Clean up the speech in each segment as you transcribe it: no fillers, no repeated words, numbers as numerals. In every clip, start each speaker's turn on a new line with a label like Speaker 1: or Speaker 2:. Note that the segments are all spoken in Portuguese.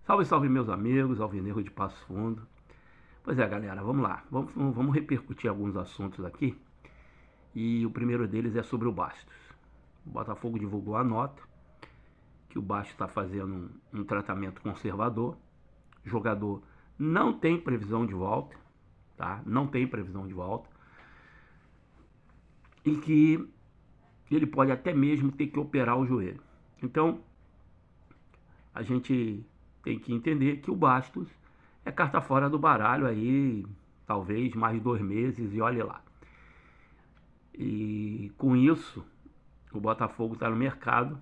Speaker 1: Salve, salve meus amigos, alvinegro de Passo Fundo. Pois é, galera, vamos lá. Vamos repercutir alguns assuntos aqui. E o primeiro deles é sobre o Bastos. O Botafogo divulgou a nota que o Bastos está fazendo um tratamento conservador. O jogador não tem previsão de volta, tá? Não tem previsão de volta. E que ele pode até mesmo ter que operar o joelho. Então, a gente tem que entender que o Bastos é carta fora do baralho aí, talvez mais 2 meses e olhe lá. E com isso, o Botafogo está no mercado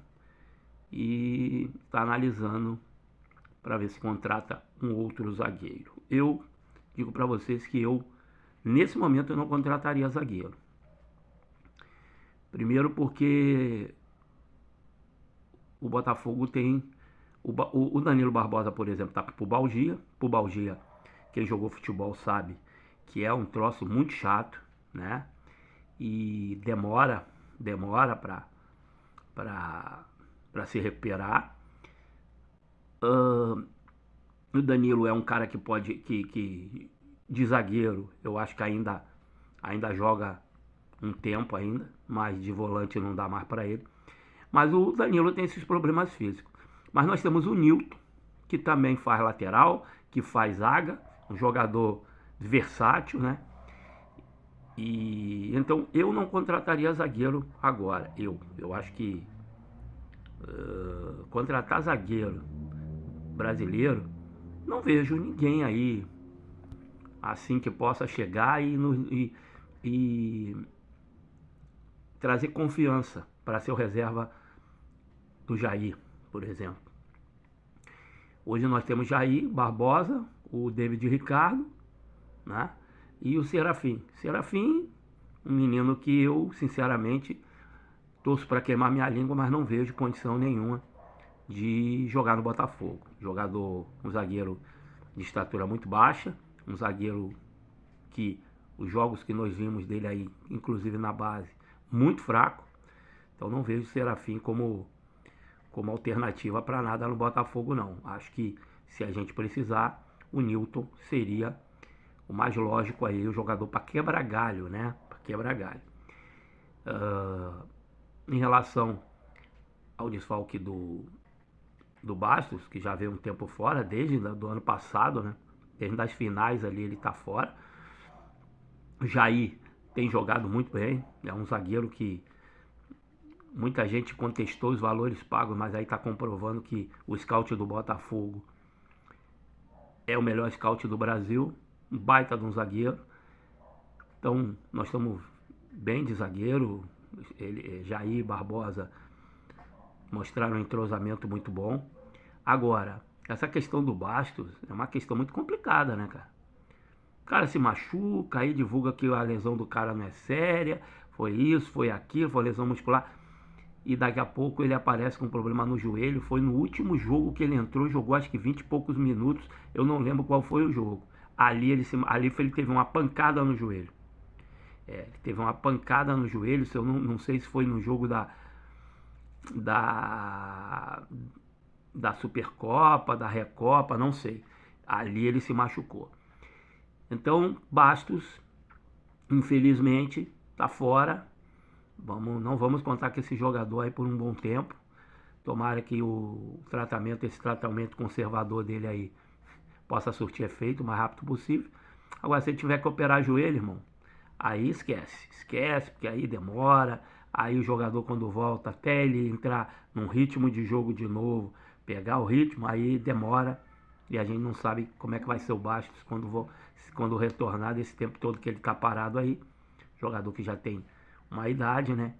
Speaker 1: e está analisando para ver se contrata um outro zagueiro. Eu digo para vocês que nesse momento, eu não contrataria zagueiro. Primeiro porque o Botafogo tem... O Danilo Barbosa, por exemplo, tá pro Balgia. Pro Balgia, quem jogou futebol sabe que é um troço muito chato, né? E demora para se recuperar. O Danilo é um cara que pode... que de zagueiro, eu acho que ainda joga um tempo ainda, mas de volante não dá mais para ele. Mas o Danilo tem esses problemas físicos. Mas nós temos o Nilton, que também faz lateral, que faz zaga, um jogador versátil, né? E então eu não contrataria zagueiro agora. Eu acho que contratar zagueiro brasileiro, não vejo ninguém aí assim que possa chegar e trazer confiança para ser o reserva do Jair, por exemplo. Hoje nós temos Jair, Barbosa, o David Ricardo, né? E o Serafim. Serafim, um menino que eu, sinceramente, torço para queimar minha língua, mas não vejo condição nenhuma de jogar no Botafogo. Um zagueiro de estatura muito baixa, um zagueiro que os jogos que nós vimos dele aí, inclusive na base, muito fraco. Então não vejo o Serafim como alternativa para nada no Botafogo, não. Acho que se a gente precisar, o Nilton seria o mais lógico aí, o jogador para quebrar galho, né? Para quebrar galho. Em relação ao desfalque do Bastos, que já veio um tempo fora, desde do ano passado, né? Desde as finais ali ele está fora. O Jair tem jogado muito bem, é um zagueiro que muita gente contestou os valores pagos, mas aí está comprovando que o scout do Botafogo é o melhor scout do Brasil, um baita de um zagueiro. Então nós estamos bem de zagueiro. Jair, Barbosa mostraram um entrosamento muito bom. Agora, essa questão do Bastos é uma questão muito complicada, né, cara? O cara se machuca, aí divulga que a lesão do cara não é séria, foi isso, foi aquilo, foi lesão muscular. E daqui a pouco ele aparece com um problema no joelho. Foi no último jogo que ele entrou, jogou acho que 20 e poucos minutos. Eu não lembro qual foi o jogo. Ali ele teve uma pancada no joelho. Ele teve uma pancada no joelho. Eu não sei se foi no jogo da Supercopa, da Recopa, não sei. Ali ele se machucou. Então, Bastos, infelizmente, tá fora. Não vamos contar com esse jogador aí por um bom tempo. Tomara que esse tratamento conservador dele aí possa surtir efeito o mais rápido possível. Agora, se ele tiver que operar joelho, irmão, aí esquece, porque aí demora. Aí o jogador, quando volta, até ele entrar num ritmo de jogo de novo, pegar o ritmo, aí demora. E a gente não sabe como é que vai ser o Bastos quando retornar desse tempo todo que ele tá parado aí. Jogador que já tem uma idade, né?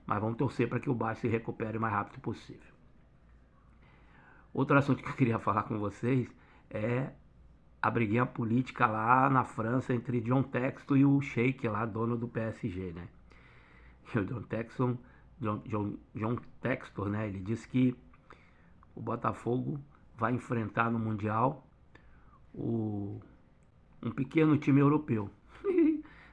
Speaker 1: Mas vamos torcer para que o Bastos se recupere o mais rápido possível. Outro assunto que eu queria falar com vocês é a briguinha política lá na França entre John Textor e o Sheik lá, dono do PSG, né? E o John Textor, né? Ele disse que o Botafogo vai enfrentar no Mundial um pequeno time europeu,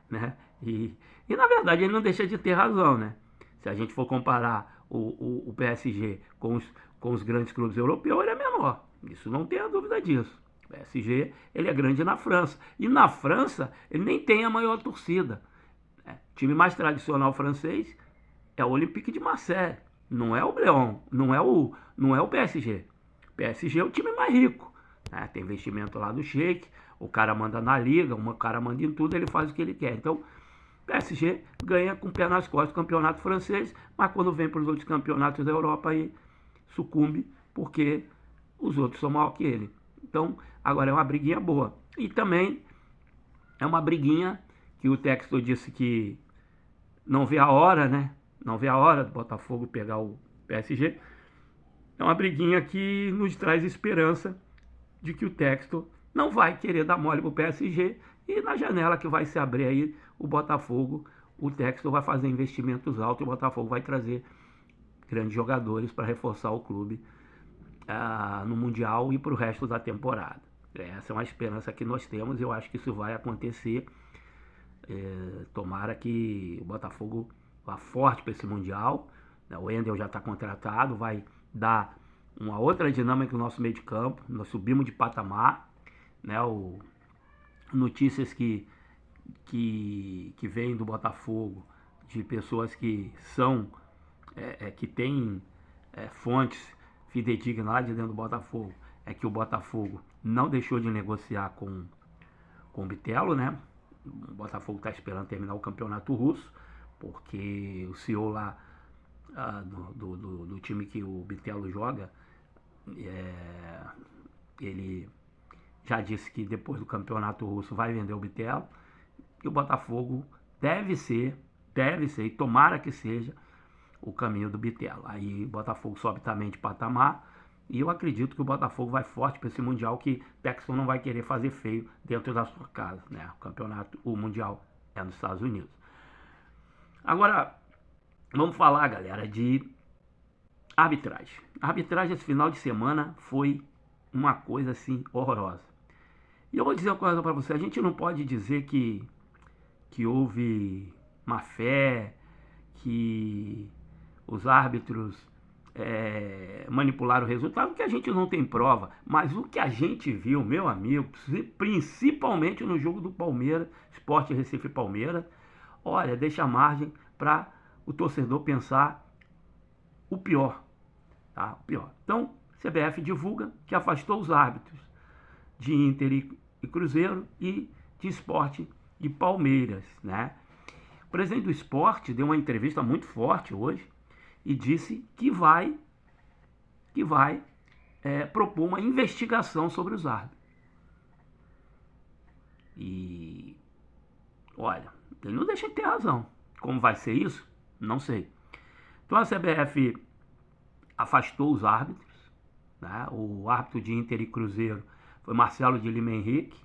Speaker 1: né? E na verdade ele não deixa de ter razão, né? Se a gente for comparar o PSG com os grandes clubes europeus, ele é menor, Isso não tenha dúvida disso. O PSG, ele é grande na França. E na França, ele nem tem a maior torcida. O time mais tradicional francês é o Olympique de Marseille. Não é o Lyon, não é o PSG. O PSG é o time mais rico. Tem investimento lá do Sheik, o cara manda na liga, o cara manda em tudo, ele faz o que ele quer. Então, o PSG ganha com o pé nas costas o campeonato francês, mas quando vem para os outros campeonatos da Europa, aí sucumbe, porque os outros são maior que ele. Então, agora é uma briguinha boa. E também é uma briguinha que o Textor disse que não vê a hora, né? Não vê a hora do Botafogo pegar o PSG. É uma briguinha que nos traz esperança de que o Textor não vai querer dar mole pro PSG e na janela que vai se abrir aí o Botafogo, o Textor vai fazer investimentos altos e o Botafogo vai trazer grandes jogadores para reforçar o clube no Mundial e para o resto da temporada. Essa é uma esperança que nós temos e eu acho que isso vai acontecer. Tomara que o Botafogo vá forte para esse Mundial. O Wendel já está contratado, vai dar uma outra dinâmica no nosso meio de campo. Nós subimos de patamar, né? Notícias que vêm do Botafogo, de pessoas que são que têm fontes fidedignas lá de dentro do Botafogo, é que o Botafogo não deixou de negociar com o Bitelo, né? O Botafogo está esperando terminar o campeonato russo, porque o CEO lá do time que o Bitelo joga, ele já disse que depois do campeonato russo vai vender o Bitelo, e o Botafogo deve ser, e tomara que seja, o caminho do Bitelo. Aí o Botafogo sobe também de patamar, e eu acredito que o Botafogo vai forte para esse Mundial, que Textor não vai querer fazer feio dentro da sua casa, né? O Mundial é nos Estados Unidos. Agora, vamos falar, galera, de arbitragem. A arbitragem esse final de semana foi uma coisa assim horrorosa. E eu vou dizer uma coisa para você, a gente não pode dizer que houve má fé, que os árbitros manipularam o resultado, que a gente não tem prova. Mas o que a gente viu, meu amigo, principalmente no jogo do Palmeiras, Sport Recife Palmeiras, olha, deixa margem para o torcedor pensar o pior, tá? O pior. Então, CBF divulga que afastou os árbitros de Inter e Cruzeiro e de Sport e Palmeiras, né? O presidente do Sport deu uma entrevista muito forte hoje e disse que vai propor uma investigação sobre os árbitros. E olha, ele não deixa de ter razão. Como vai ser isso? Não sei. Então a CBF afastou os árbitros, né? O árbitro de Inter e Cruzeiro foi Marcelo de Lima Henrique,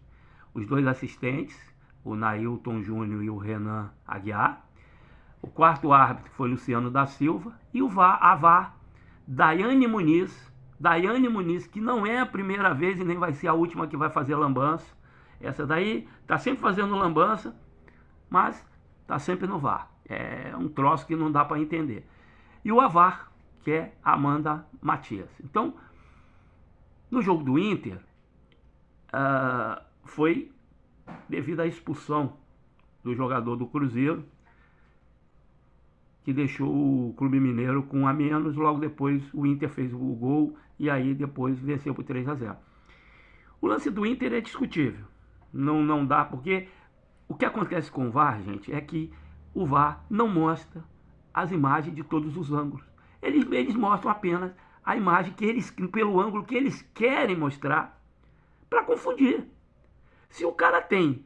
Speaker 1: os dois assistentes, o Nailton Júnior e o Renan Aguiar. O quarto árbitro foi Luciano da Silva e a VAR, Daiane Muniz, que não é a primeira vez e nem vai ser a última que vai fazer lambança. Essa daí tá sempre fazendo lambança, mas tá sempre no VAR. É um troço que não dá para entender. E o AVAR, que é Amanda Matias. Então, no jogo do Inter, foi devido à expulsão do jogador do Cruzeiro, que deixou o Clube Mineiro com 1 a menos. Logo depois o Inter fez o gol e aí depois venceu por 3-0. O lance do Inter é discutível. Não dá, porque o que acontece com o VAR, gente, é que o VAR não mostra as imagens de todos os ângulos. Eles mostram apenas a imagem pelo ângulo que eles querem mostrar para confundir. Se o cara tem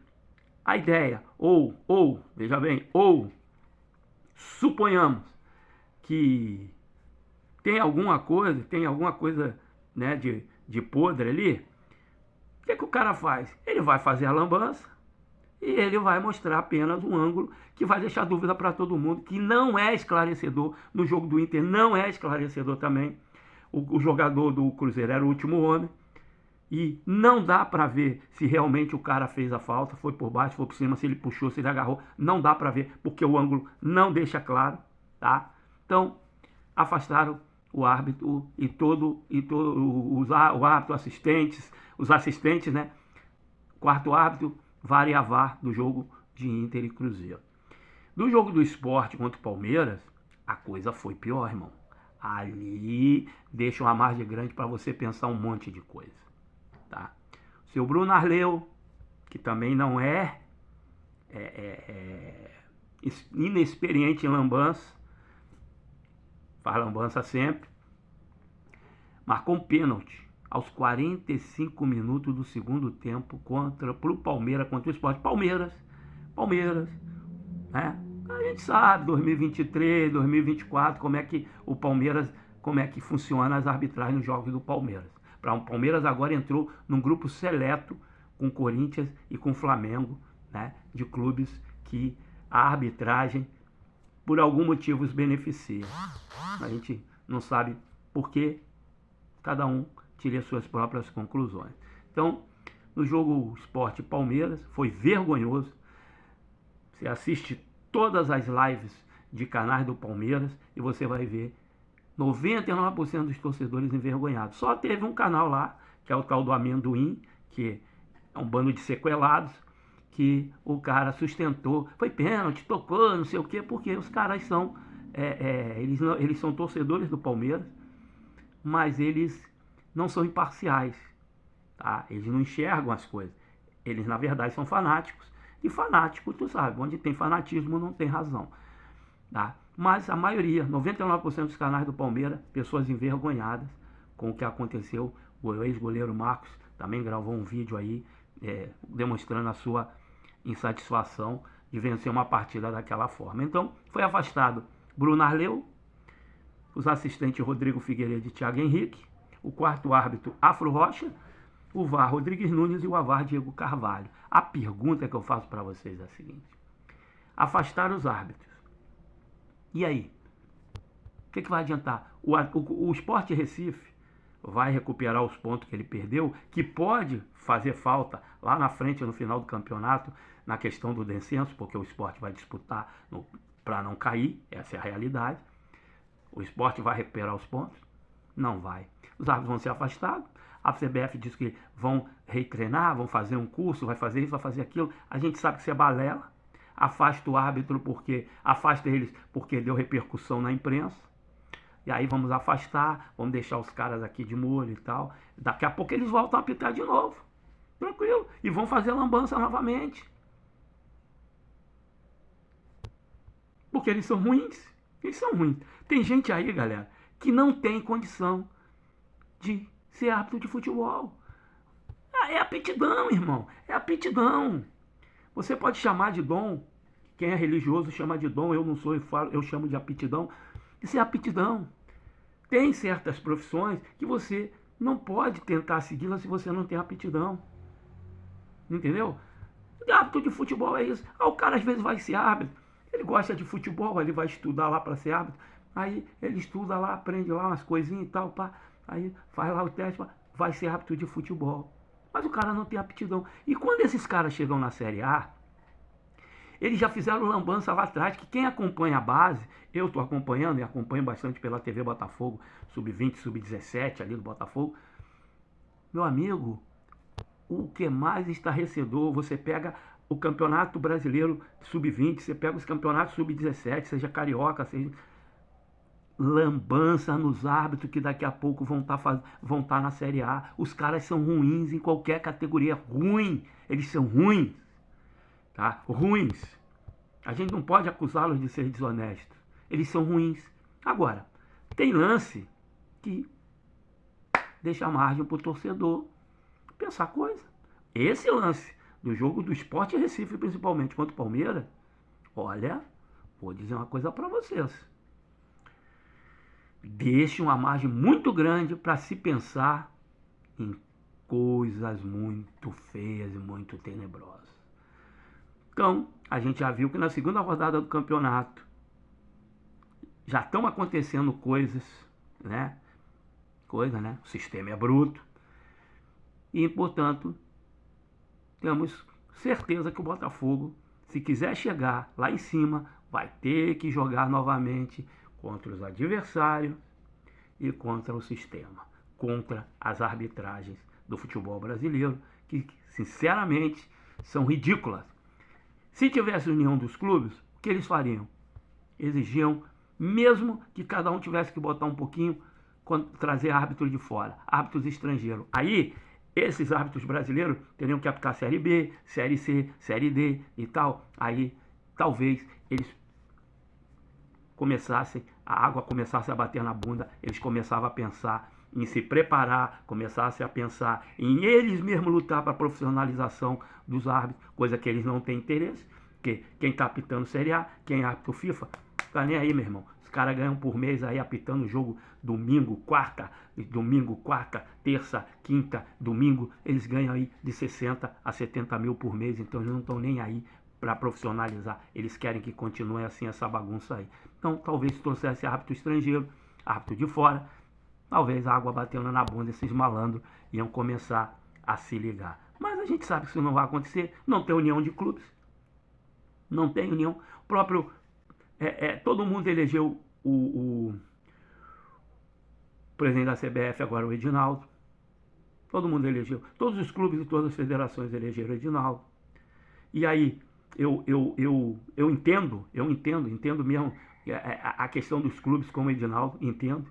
Speaker 1: a ideia, veja bem, suponhamos que tem alguma coisa, né, de podre ali, o que o cara faz? Ele vai fazer a lambança e ele vai mostrar apenas um ângulo que vai deixar dúvida para todo mundo, que não é esclarecedor. No jogo do Inter não é esclarecedor também. O jogador do Cruzeiro era o último homem e não dá para ver se realmente o cara fez a falta, foi por baixo, foi por cima, se ele puxou, se ele agarrou, não dá para ver, porque o ângulo não deixa claro, tá? Então, afastaram o árbitro o árbitro, os assistentes, né? Quarto árbitro, VAR e AVAR do jogo de Inter e Cruzeiro. Do jogo do Sport contra o Palmeiras, a coisa foi pior, irmão. Ali deixa uma margem grande para você pensar um monte de coisa, tá? O seu Bruno Arleu, que também não é inexperiente em lambança, faz lambança sempre, marcou um pênalti aos 45 minutos do segundo tempo pro Palmeiras contra o Sport. Palmeiras, né? A gente sabe, 2023, 2024, como é que o Palmeiras, como é que funciona as arbitragens nos jogos do Palmeiras. O Palmeiras agora entrou num grupo seleto com Corinthians e com Flamengo, né? De clubes que a arbitragem, por algum motivo, os beneficia. A gente não sabe por que, cada um tire as suas próprias conclusões. Então, no jogo Sport Palmeiras, foi vergonhoso. Você assiste todas as lives de canais do Palmeiras e você vai ver 99% dos torcedores envergonhados. Só teve um canal lá, que é o tal do Amendoim, que é um bando de sequelados, que o cara sustentou, foi pênalti, tocou, não sei o quê, porque os caras são, eles são torcedores do Palmeiras, mas eles não são imparciais, tá? Eles não enxergam as coisas. Eles, na verdade, são fanáticos. E fanático, tu sabe, onde tem fanatismo não tem razão, tá? Mas a maioria, 99% dos canais do Palmeiras, pessoas envergonhadas com o que aconteceu. O ex-goleiro Marcos também gravou um vídeo aí, demonstrando a sua insatisfação de vencer uma partida daquela forma. Então, foi afastado Bruno Arleu, os assistentes Rodrigo Figueiredo e Thiago Henrique, o quarto árbitro Afro Rocha, o VAR Rodrigues Nunes e o AVAR Diego Carvalho. A pergunta que eu faço para vocês é a seguinte: afastar os árbitros. E aí? O que vai adiantar? O Sport Recife vai recuperar os pontos que ele perdeu, que pode fazer falta lá na frente, no final do campeonato, na questão do descenso, porque o Sport vai disputar para não cair, essa é a realidade. O Sport vai recuperar os pontos? Não vai. Os árbitros vão ser afastados. A CBF diz que vão retreinar, vão fazer um curso, vai fazer isso, vai fazer aquilo. A gente sabe que isso é balela. Afasta o árbitro afasta eles porque deu repercussão na imprensa. E aí vamos afastar, vamos deixar os caras aqui de molho e tal. Daqui a pouco eles voltam a apitar de novo. Tranquilo. E vão fazer lambança novamente. Porque eles são ruins. Eles são ruins. Tem gente aí, galera, que não tem condição de ser árbitro de futebol. É aptidão, irmão. É aptidão. Você pode chamar de dom. Quem é religioso chama de dom. Eu não sou, eu chamo de aptidão. Isso é aptidão. Tem certas profissões que você não pode tentar segui-las se você não tem aptidão. Entendeu? Árbitro de futebol é isso. O cara às vezes vai ser árbitro. Ele gosta de futebol, ele vai estudar lá para ser árbitro. Aí ele estuda lá, aprende lá umas coisinhas e tal, pá. Aí faz lá o teste, vai ser árbitro de futebol. Mas o cara não tem aptidão. E quando esses caras chegam na Série A, eles já fizeram lambança lá atrás, que quem acompanha a base, eu estou acompanhando e acompanho bastante pela TV Botafogo, sub-20, sub-17 ali do Botafogo. Meu amigo, o que é mais estarrecedor, você pega o Campeonato Brasileiro sub-20, você pega os campeonatos sub-17, seja carioca, seja lambança nos árbitros que daqui a pouco vão tá na Série A. Os caras são ruins em qualquer categoria. Ruim. Eles são ruins. Tá? Ruins. A gente não pode acusá-los de ser desonestos. Eles são ruins. Agora, tem lance que deixa margem para o torcedor pensar coisa. Esse lance do jogo do Sport Recife, principalmente contra o Palmeiras, olha, vou dizer uma coisa para vocês. Deixa uma margem muito grande para se pensar em coisas muito feias e muito tenebrosas. Então, a gente já viu que na segunda rodada do campeonato já estão acontecendo coisas, né? O sistema é bruto. E, portanto, temos certeza que o Botafogo, se quiser chegar lá em cima, vai ter que jogar novamente contra os adversários e contra o sistema, contra as arbitragens do futebol brasileiro, que sinceramente são ridículas. Se tivesse união dos clubes, o que eles fariam? Exigiam, mesmo que cada um tivesse que botar um pouquinho, trazer árbitros de fora, árbitros estrangeiros. Aí, esses árbitros brasileiros teriam que aplicar Série B, Série C, Série D e tal. Aí, talvez, eles a água começasse a bater na bunda, eles começavam a pensar em se preparar, começassem a pensar em eles mesmos lutar para a profissionalização dos árbitros, coisa que eles não têm interesse, porque quem está apitando Série A, quem é árbitro FIFA, tá nem aí, meu irmão. Os caras ganham por mês aí apitando o jogo domingo, quarta, terça, quinta, domingo, eles ganham aí de 60 a 70 mil por mês, então eles não estão nem aí para profissionalizar, eles querem que continue assim essa bagunça aí. Então talvez se trouxesse árbitro estrangeiro, árbitro de fora, talvez a água batendo na bunda, esses malandros iam começar a se ligar. Mas a gente sabe que isso não vai acontecer, não tem união de clubes, não tem união. O próprio, todo mundo elegeu o presidente da CBF agora, o Edinaldo, todo mundo elegeu, todos os clubes e todas as federações elegeram o Edinaldo. E aí, eu entendo mesmo a questão dos clubes como o Edinaldo, entendo.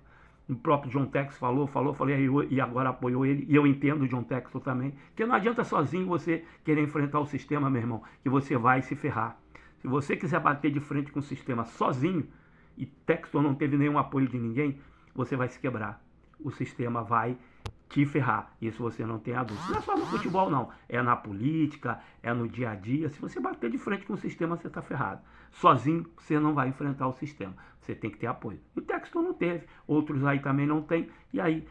Speaker 1: O próprio John Textor falei, e agora apoiou ele, e eu entendo o John Textor também, porque não adianta sozinho você querer enfrentar o sistema, meu irmão, que você vai se ferrar. Se você quiser bater de frente com o sistema sozinho, e Textor não teve nenhum apoio de ninguém, você vai se quebrar. O sistema vai te ferrar. Isso você não tem a dúvida. Não é só no futebol, não. É na política, é no dia a dia. Se você bater de frente com o sistema, você está ferrado. Sozinho, você não vai enfrentar o sistema. Você tem que ter apoio. E o Textor não teve. Outros aí também não tem. E aí,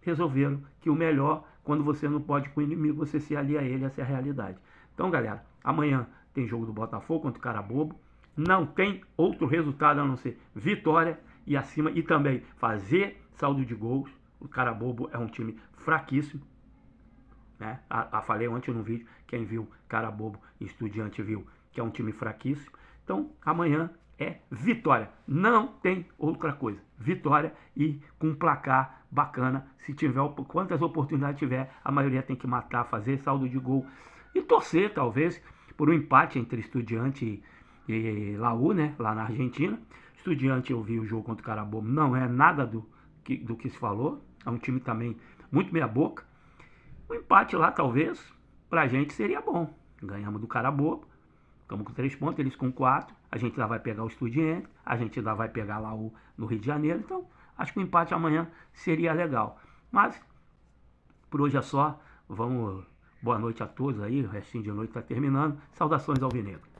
Speaker 1: resolveram que o melhor, quando você não pode com o inimigo, você se alia a ele. Essa é a realidade. Então, galera, amanhã tem jogo do Botafogo contra o Carabobo. Não tem outro resultado a não ser vitória e acima. E também fazer saldo de gols. O Carabobo é um time fraquíssimo, né? Falei ontem no vídeo, quem viu Carabobo e Estudiante viu que é um time fraquíssimo. Então, amanhã é vitória. Não tem outra coisa. Vitória e com um placar bacana. Se tiver, quantas oportunidades tiver, a maioria tem que matar, fazer saldo de gol. E torcer, talvez, por um empate entre Estudiante e Laú, né? Lá na Argentina. Estudiante, eu vi o jogo contra o Carabobo, não é nada do que se falou. É um time também muito meia boca. Um empate lá, talvez, pra gente seria bom. Ganhamos do Carabobo, ficamos com 3 pontos, eles com 4. A gente ainda vai pegar o Estudiante, a gente ainda vai pegar lá no Rio de Janeiro. Então, acho que o empate amanhã seria legal. Mas, por hoje é só. Boa noite a todos aí, o restinho de noite está terminando. Saudações alvinegras.